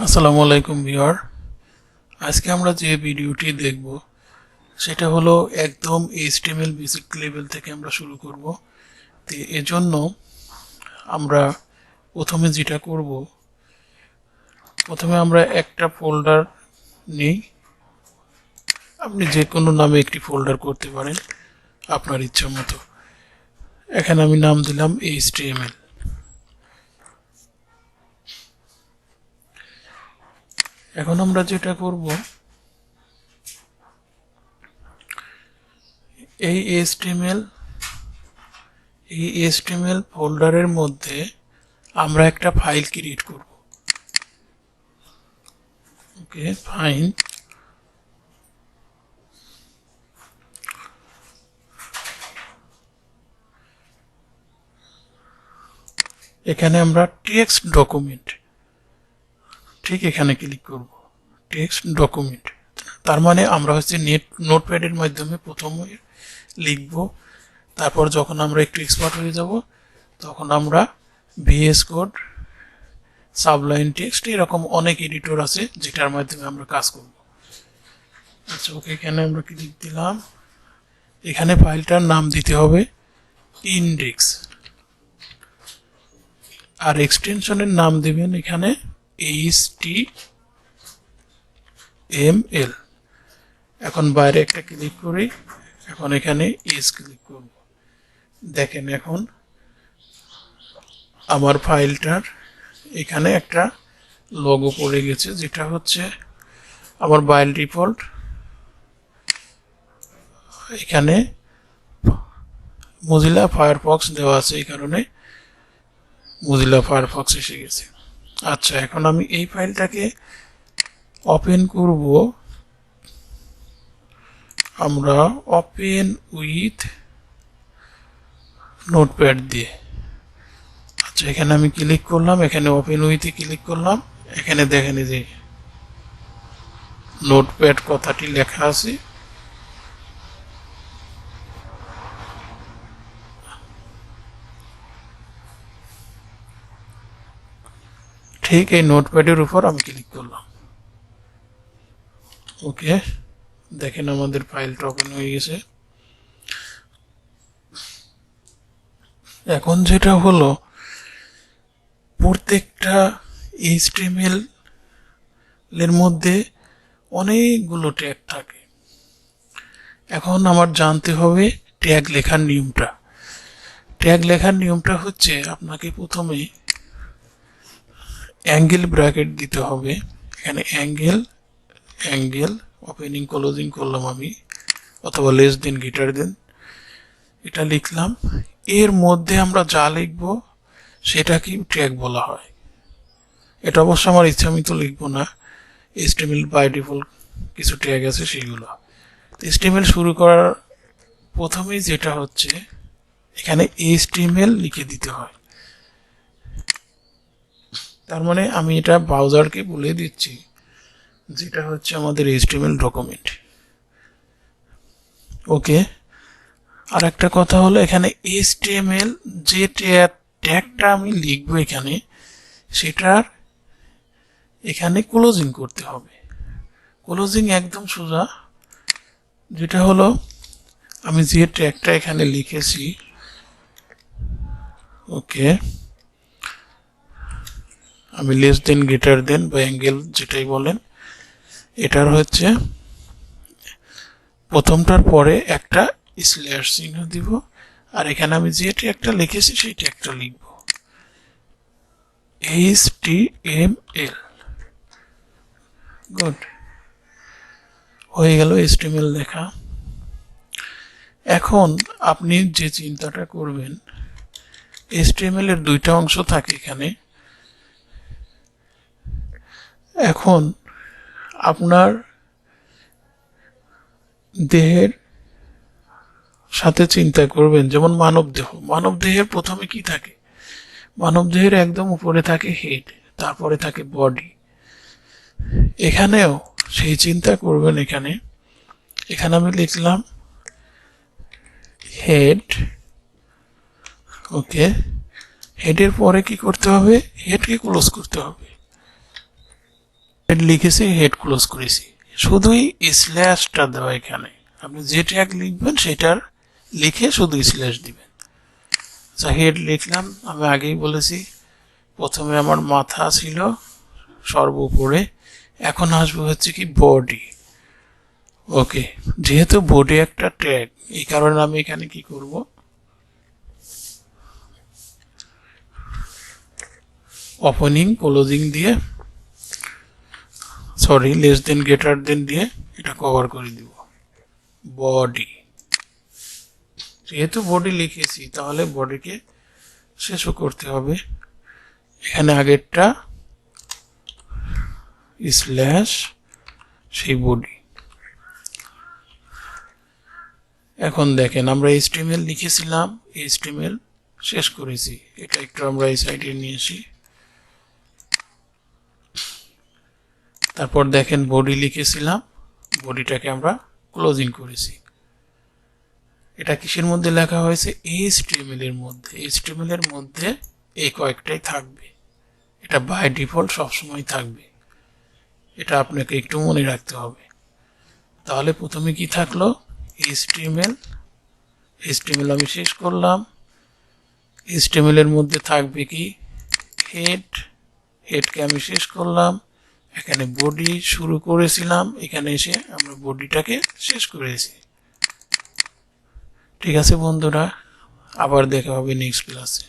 আসসালামু আলাইকুম ভিউয়ার। আজকে আমরা যে ভিডিওটি দেখব সেটা হলো একদম HTML বেসিক লেভেল থেকে আমরা শুরু করব। তো এজন্য আমরা প্রথমে যেটা করব, প্রথমে আমরা একটা ফোল্ডার নিই। আপনি যে কোনো নামে একটি ফোল্ডার করতে পারেন আপনার ইচ্ছা মতো। এখানে আমি নাম দিলাম HTML। এখন আমরা যেটা করব, এই HTML ফোল্ডারের মধ্যে আমরা একটা ফাইল ক্রিয়েট করব। ওকে, ফাইন। এখানে আমরা টেক্সট ডকুমেন্ট, ঠিক এখানে ক্লিক করব, টেক্সট ডকুমেন্ট। তার মানে আমরা নোটপ্যাডের মাধ্যমে প্রথমে লিখব, তারপর যখন আমরা একটু এক্সপার্ট হয়ে যাব তখন আমরা VS কোড, সাবলাইন টেক্সট, এরকম অনেক এডিটর আছে যেটার মাধ্যমে আমরা কাজ করব। আচ্ছা, ওকে, এখানে আমরা ক্লিক দিলাম। এখানে ফাইলটার নাম দিতে হবে ইন্ডেক্স, আর এক্সটেনশনের নাম দিবেন এখানে HTML। এখন বাইরে একটা ক্লিক করি, এখন এখানে ক্লিক করব। দেখেন এখন আমার ফাইলটার এখানে একটা লোগো পড়ে গেছে, যেটা হচ্ছে আমার বাই ডিফল্ট এখানে মজিলা ফায়ারফক্স দেওয়া আছে, এই কারণে মজিলা ফায়ারফক্স এসে গেছে। আচ্ছা, এখন আমি এই ফাইলটাকে ওপেন করব। আমরা ওপেন উইথ নোটপ্যাড দিয়ে। আচ্ছা, এখানে আমি ক্লিক করলাম, এখানে ওপেন উইথে ক্লিক করলাম। এখানে দেখেন যে নোটপ্যাড কথাটি লেখা আছে। ঠিক এই নোটপ্যাডের উপর আমি ক্লিক করলাম। ওকে, দেখেন আমাদের ফাইলটা ওপেন হয়ে গেছে। এখন যেটা হলো, প্রত্যেকটা HTML এর মধ্যে অনেকগুলো ট্যাগ থাকে। এখন আমার জানতে হবে ট্যাগ লেখার নিয়মটা। ট্যাগ লেখার নিয়মটা হচ্ছে, আপনাকে প্রথমে অ্যাঙ্গেল ব্র্যাকেট দিতে হবে। এখানে অ্যাঙ্গেল ওপেনিং ক্লোজিং করলাম আমি, অথবা লেস দেন গ্রেটার দেন, এটা লিখলাম। এর মধ্যে আমরা যা লিখবো সেটাকে ট্যাগ বলা হয়। এটা অবশ্য আমার ইচ্ছা আমি তো লিখবো না, HTML বাই ডিফল্ট কিছু ট্যাগ আছে সেইগুলো। HTML শুরু করার প্রথমেই যেটা হচ্ছে, এখানে HTML লিখে দিতে হয়। তার মানে আমি এটা ব্রাউজারকে বলে দিচ্ছি যেটা হচ্ছে আমাদের HTML ডকুমেন্ট। ওকে, আর একটা কথা হলো, এখানে HTML যে ট্যাগটা আমি লিখবো এখানে, সেটার এখানে ক্লোজিং করতে হবে। ক্লোজিং একদম সোজা, যেটা হলো আমি যে ট্যাগটা এখানে লিখেছি, ওকে, আমি লেস দেন গ্রেটার দেন বা অ্যাঙ্গেল যেটাই বলেন, এটার হচ্ছে প্রথমটার পরে একটা স্ল্যাশ চিহ্ন দিব, আর এখানে আমি যে ট্যাগটা লিখেছি সেই ট্যাগটা লিখব HTML। গুড, হয়ে গেল HTML লেখা। এখন আপনি যে চিন্তাটা করবেন, HTML এর দুইটা অংশ থাকে এখানে। এখন আপনার দেহের সাথে চিন্তা করবেন, যেমন মানব দেহের প্রথমে কি থাকে? মানব দেহের একদম উপরে থাকে হেড, তারপরে থাকে বডি। এখানেও সেই চিন্তা করবেন। এখানে আমি লিখলাম হেড। ওকে, হেডের পরে কি করতে হবে? হেডকে ক্লোজ করতে হবে। হেড লিখেছি, হেড ক্লোজ করেছি, শুধুই স্ল্যাশটা দেওয়া এখানে। আপনি যে ট্যাগ লিখবেন সেটার লিখে শুধু স্ল্যাশ দিবেন। আচ্ছা, হেড লিখলাম, আমি আগেই বলেছি প্রথমে আমার মাথা ছিল সর্বোপরে, এখন আসবে হচ্ছে কি বডি। ওকে, যেহেতু বডি একটা ট্যাগ, এই কারণে আমি এখানে কি করব, ওপেনিং ক্লোজিং দিয়ে, sorry less than greater than দিয়ে এটা কভার করে দিব। বডি, যেহেতু বডি লিখেছি তাহলে বডিকে শেষও করতে হবে। এখানে আগেরটা স্ল্যাশ সেই বডি। এখন দেখেন আমরা HTML লিখেছিলাম, HTML শেষ করেছি। এটা একটু আমরা এই সাইডে নিয়ে আসি। তারপর দেখেন বডি লিখেছিলাম, বডিটাকে আমরা ক্লোজিং করেছি। এটা কিসের মধ্যে লেখা হয়েছে, HTML এর মধ্যে। HTML এর মধ্যে এই কয়েকটাই থাকবে, এটা বাই ডিফল্ট সবসময় থাকবে, এটা আপনাকে একটু মনে রাখতে হবে। তাহলে প্রথমে কি থাকলো, HTML আমি শেষ করলাম। HTML এর মধ্যে থাকবে কি, হেডকে আমি শেষ করলাম। এখানে বডি শুরু করেছিলাম, এখানে এসে আমরা বডিটাকে শেষ করেছি। ঠিক আছে বন্ধুরা, আবার দেখা হবে নেক্সট ক্লাসে।